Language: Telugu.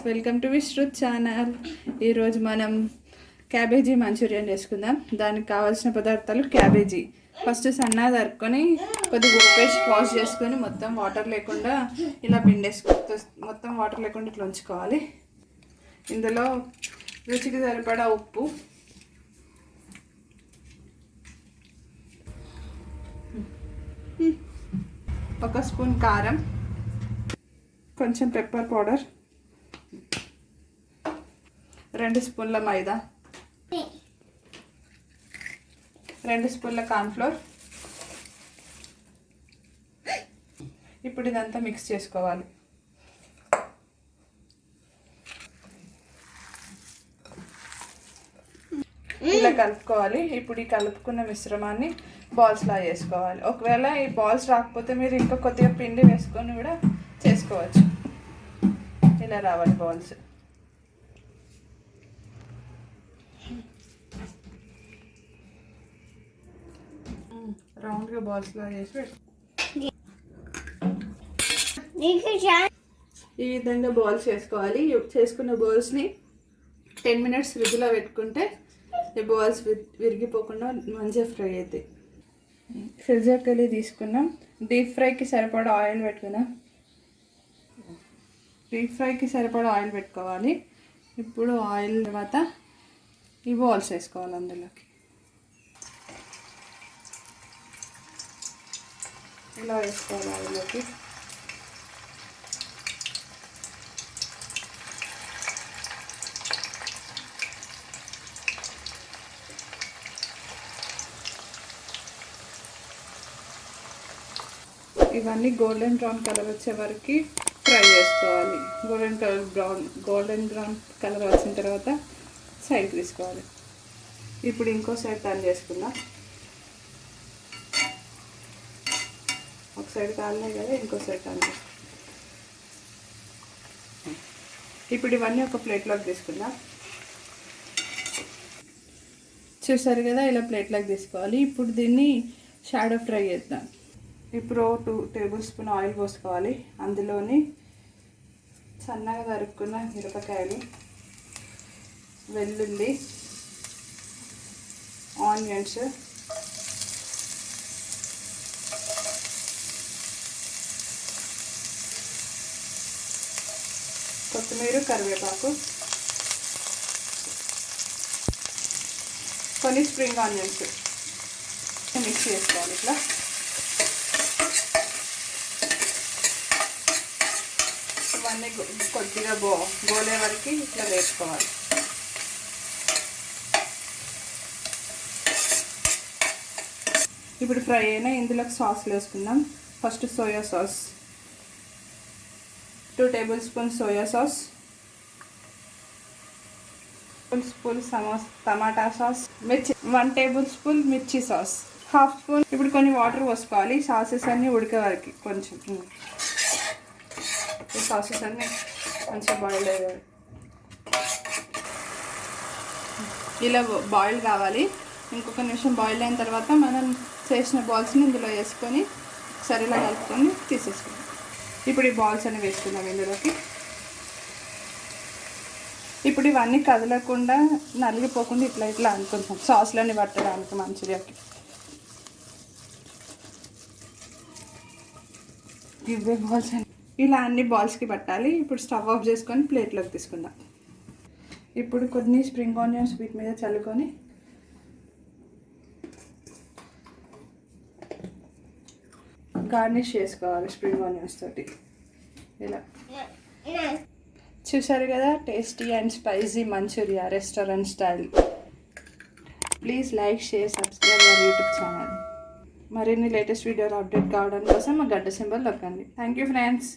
Welcome to Vishruth channel. ఈరోజు మనం క్యాబేజీ మంచూరియన్ చేసుకుందాం. దానికి కావాల్సిన పదార్థాలు క్యాబేజీ ఫస్ట్ సన్నగా తరుక్కొని కొద్దిగా ఉప్పు వేసి వాష్ చేసుకొని మొత్తం వాటర్ లేకుండా ఇలా మొత్తం వాటర్ లేకుండా ఇట్లా ఉంచుకోవాలి. ఇందులో రుచికి సరిపడా ఉప్పు, ఒక స్పూన్ కారం, కొంచెం పెప్పర్ పౌడర్, 2 స్పూన్ల మైదా, 2 స్పూన్ల కార్న్ఫ్లోర్. ఇప్పుడు ఇదంతా మిక్స్ చేసుకోవాలి. ఇలా కలుపుకోవాలి. ఇప్పుడు ఈ కలుపుకున్న మిశ్రమాన్ని బాల్స్లా చేసుకోవాలి. ఒకవేళ ఈ బాల్స్ రాకపోతే మీరు ఇంకా కొద్దిగా పిండి వేసుకొని కూడా చేసుకోవచ్చు. ఇలా రావాలి బాల్స్. రౌండ్గా బాల్స్లా చేసి ఈ విధంగా బాల్స్ చేసుకోవాలి. చేసుకున్న బాల్స్ని 10 మినిట్స్ ఫ్రిడ్జ్లో పెట్టుకుంటే ఈ బాల్స్ విరిగిపోకుండా మంచిగా ఫ్రై అవుతాయి. ఫ్రిడ్జ్కి వెళ్ళి తీసుకున్నాం. డీప్ ఫ్రైకి సరిపడా ఆయిల్ పెట్టుకున్నాం. డీప్ ఫ్రైకి సరిపడా ఆయిల్ పెట్టుకోవాలి. ఇప్పుడు ఆయిల్ తర్వాత ఈ బాల్స్ వేసుకోవాలి. అందులోకి ఇలా వేసుకోవాలి. ఆయిల్లోకి ఇవన్నీ గోల్డెన్ బ్రౌన్ కలర్ వచ్చే వరకు ఫ్రై చేసుకోవాలి. గోల్డెన్ బ్రౌన్ కలర్ వచ్చిన తర్వాత సైడ్ తీసుకోవాలి. ఇప్పుడు ఇంకో సైడ్ టర్న్ చేసుకుందాం. ఒక సైడ్ కాలినాయి కదా, ఇంకో సైడ్ టర్న్ చేసుకుందాం. ఇప్పుడు ఇవన్నీ ఒక ప్లేట్లోకి తీసుకుందాం. చూసారు కదా, ఇలా ప్లేట్లోకి తీసుకోవాలి. ఇప్పుడు దీన్ని షాడో ఫ్రై చేద్దాం. ఇప్పుడు 2 టేబుల్ స్పూన్ ఆయిల్ పోసుకోవాలి. అందులోని సన్నగా తరుక్కున్న మిరపకాయలు, వెల్లుల్లి, ఆనియన్స్, కొత్తిమీర, కరివేపాకు, కొన్ని స్ప్రింగ్ ఆనియన్స్ మిక్స్ చేసుకోవాలి. ఇట్లా ఇవన్నీ కొద్దిగా గోలే వరకు ఇట్లా వేసుకోవాలి. ఇప్పుడు ఫ్రై అయినా ఇందులోకి సాస్లు వేసుకుందాం. First soya sauce, 2 table spoon soya sauce, 1 spoon టమాటా సాస్, 1 టేబుల్ స్పూన్ మిర్చి సాస్, 1/2 స్పూన్. ఇప్పుడు కొన్ని వాటర్ పోసుకోవాలి. సాసెస్ అన్నీ ఉడికే వరకు కొంచెం. ఈ సాసెస్ అన్నీ మంచిగా బాయిల్ అయ్యాయి. ఇలా బాయిల్ కావాలి. ఇంకొక నిమిషం బాయిల్ అయిన తర్వాత మనం చేసిన బాల్స్ని ఇందులో వేసుకొని సరిలా కలుపుకొని తీసేసుకుందాం. ఇప్పుడు ఈ బాల్స్ అన్ని వేసుకుందాం ఇందులోకి. ఇప్పుడు ఇవన్నీ కదలకుండా నలిగిపోకుండా ఇట్లా ఇట్లా అనుకుంటాం సాస్లన్నీ పట్టడానికి మంచూరియాకి. ఇవే బాల్స్ అని ఇలా అన్ని బాల్స్కి పట్టాలి. ఇప్పుడు స్టవ్ ఆఫ్ చేసుకొని ప్లేట్లోకి తీసుకుందాం. ఇప్పుడు కొన్ని స్ప్రింగ్ ఆనియన్స్ వీటి మీద చల్లుకొని గార్నిష్ చేసుకోవాలి స్ప్రింగ్ ఆనియన్స్ తోటి. ఇలా చూసారు కదా, tasty and spicy Manchuria restaurant style. Please like, share, subscribe our YouTube channel. మరిన్ని లేటెస్ట్ వీడియోలు అప్డేట్ కావడం కోసం మా గడ్డ సింబల్ నొక్కండి. Thank you friends.